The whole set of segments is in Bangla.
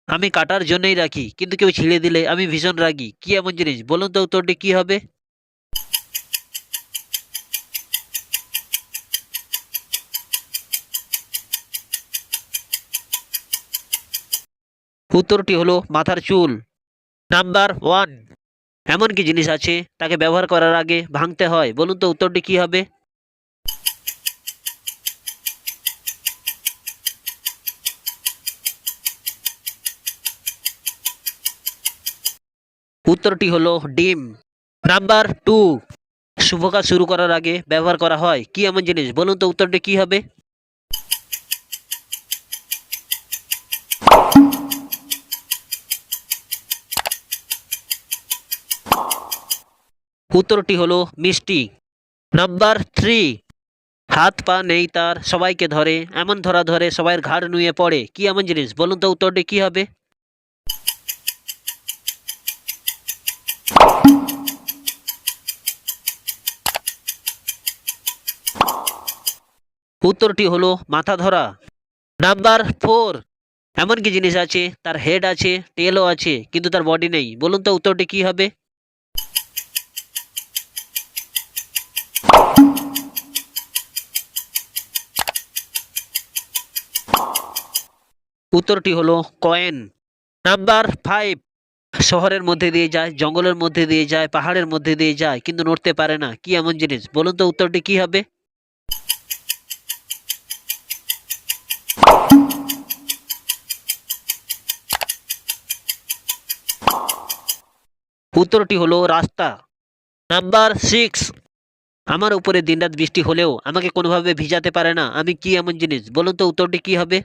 আমি কাটার জন্যই রাখি, কিন্তু কেউ ছিঁড়ে দিলে আমি ভীষণ রাগী। কি এমন জিনিস? বলুন তো উত্তরটি কি হবে? উত্তরটি হলো মাথার চুল। Number one. এমন কি জিনিস আছে তাকে ব্যবহার করার আগে ভাঙতে হয়? বলুন তো উত্তরটি কি হবে? উত্তরটি হলো ডিম। Number two. শুভ কাজ শুরু করার আগে ব্যবহার করা হয় কি এমন জিনিস? বলুন তো উত্তরটি কি হবে? উত্তরটি হলো মিষ্টি। Number three. হাত পা নেই তার, সবাইকে ধরে, এমন ধরা ধরে সবাইয়ের ঘাড় নুয়ে পড়ে কি এমন জিনিস? বলুন তো উত্তরটি কি হবে? উত্তরটি হলো মাথা ধরা। Number four. এমন কি জিনিস আছে তার হেড আছে, টেলও আছে, কিন্তু তার বডি নেই? বলুন তো উত্তরটি কি হবে? উত্তরটি হলো কয়েন। Number five. শহরের মধ্যে দিয়ে যায়, জঙ্গলের মধ্যে দিয়ে যায়, পাহাড়ের মধ্যে দিয়ে যায়, কিন্তু নড়তে পারে না কি এমন জিনিস? বলুন তো উত্তরটি কি হবে? উত্তরটি হলো রাস্তা। Number six. আমার উপরে দিনরাত বৃষ্টি হলেও আমাকে কোনোভাবে ভিজাতে পারে না, আমি কি এমন জিনিস? বলুন তো উত্তরটি কি হবে?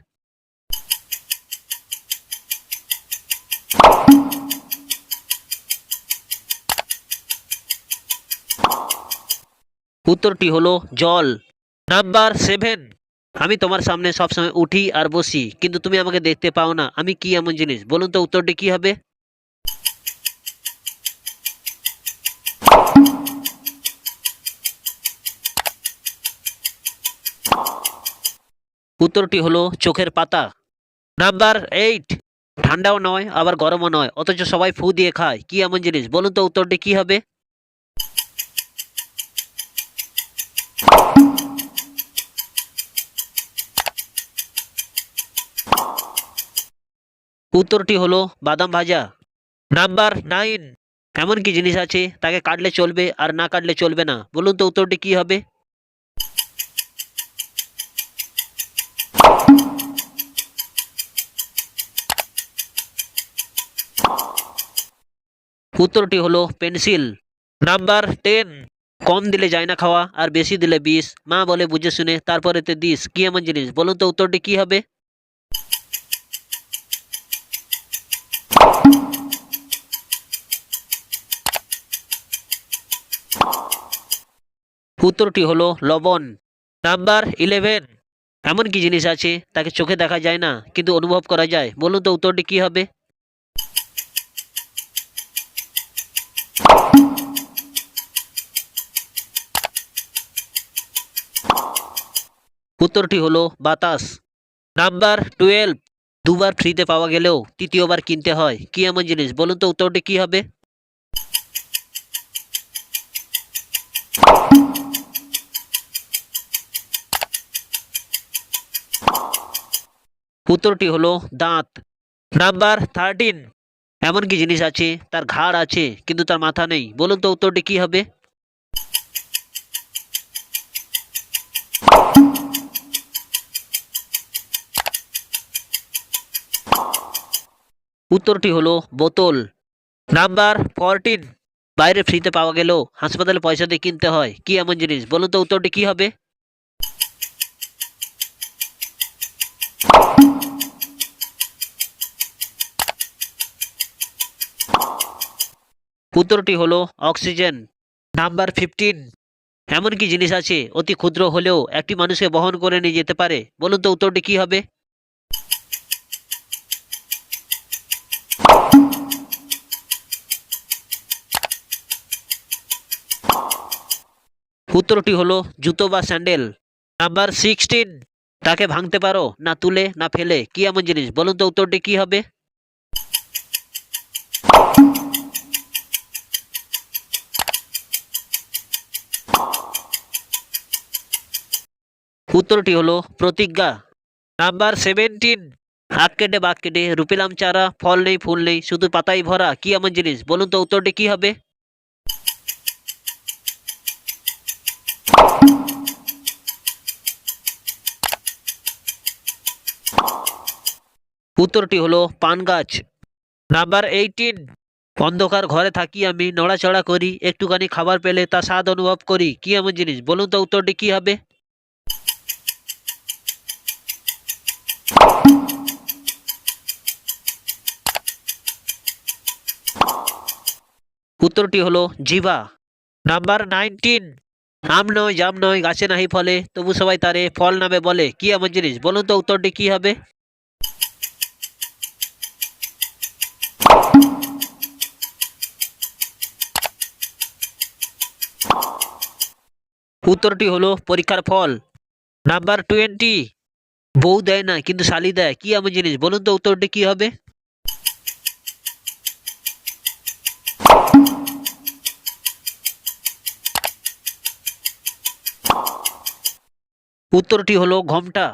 উত্তরটি হলো জল। Number seven. আমি তোমার সামনে সবসময় উঠি আর বসি, কিন্তু তুমি আমাকে দেখতে পাও না, আমি কি এমন জিনিস? বলুন তো উত্তরটি কি হবে? উত্তরটি হলো চোখের পাতা। Number eight. ঠান্ডাও নয় আবার গরমও নয়, অথচ সবাই ফু দিয়ে খায় কি এমন জিনিস? বলুন তো উত্তরটি কি হবে? উত্তরটি হলো বাদাম ভাজা। Number nine. এমন কি জিনিস আছে তাকে কাটলে চলবে আর না কাটলে চলবে না? বলুন তো উত্তরটি কি হবে? উত্তরটি হলো পেন্সিল। Number ten. কম দিলে যায় না খাওয়া আর বেশি দিলে বিষ, মা বলে বুঝে শুনে তারপরেতে দিস কি এমন জিনিস? বলুন তো উত্তরটি কি হবে? উত্তরটি হলো লবণ। Number eleven. এমন কি জিনিস আছে তাকে চোখে দেখা যায় না কিন্তু অনুভব করা যায়? বলুন তো উত্তরটি কি হবে? উত্তরটি হলো বাতাস। Number twelve. দুবার ফ্রিতে পাওয়া গেলেও তৃতীয়বার কিনতে হয় কি এমন জিনিস? বলুন তো উত্তরটি কি হবে? উত্তরটি হলো দাঁত। Number thirteen. এমন কি জিনিস আছে তার ঘাড় আছে কিন্তু তার মাথা নেই? বলুন তো উত্তরটি কি হবে? উত্তরটি হলো বোতল। Number fourteen. বাইরে ফ্রিতে পাওয়া গেলেও হাসপাতালে পয়সা দিয়ে কিনতে হয় কি এমন জিনিস? বলুন তো উত্তরটি কি হবে? উত্তরটি হলো অক্সিজেন। Number fifteen. এমন কি জিনিস আছে অতি ক্ষুদ্র হলেও একটি মানুষকে বহন করে নিয়ে যেতে পারে? বলুন তো উত্তরটি কি হবে? উত্তরটি হলো জুতো বা স্যান্ডেল। Number sixteen. তাকে ভাঙতে পারো না তুলে না ফেলে কি এমন জিনিস? বলুন তো উত্তরটি কি হবে? উত্তরটি হলো প্রতিজ্ঞা। নাম্বার 17, আখ কেটে বাঘ কেটে রুপিলাম চারা, ফল নেই ফুল নেই শুধু পাতাই ভরা, কি এমন জিনিস? বলুন তো উত্তরটি কি হবে? উত্তরটি হলো পান গাছ। নাম্বার 18, অন্ধকার ঘরে থাকি আমি, নড়াচড়া করি, একটুখানি খাবার পেলে তা স্বাদ অনুভব করি, কি এমন জিনিস? বলুন তো উত্তরটি কি হবে? উত্তরটি হলো জিভা। নাম্বার 19, আম নয় জাম নয় গাছে নাহি ফলে, তবু সবাই তারে ফল নামে বলে, কি এমন জিনিস? বলুন তো উত্তরটি কি হবে? উত্তরটি হলো পরীক্ষার ফল। নাম্বার 20, বউ দেয় না কিন্তু শালি দেয়, কি এমন জিনিস? বলুন তো উত্তরটি কি হবে? উত্তরটি হলো ঘোমটা।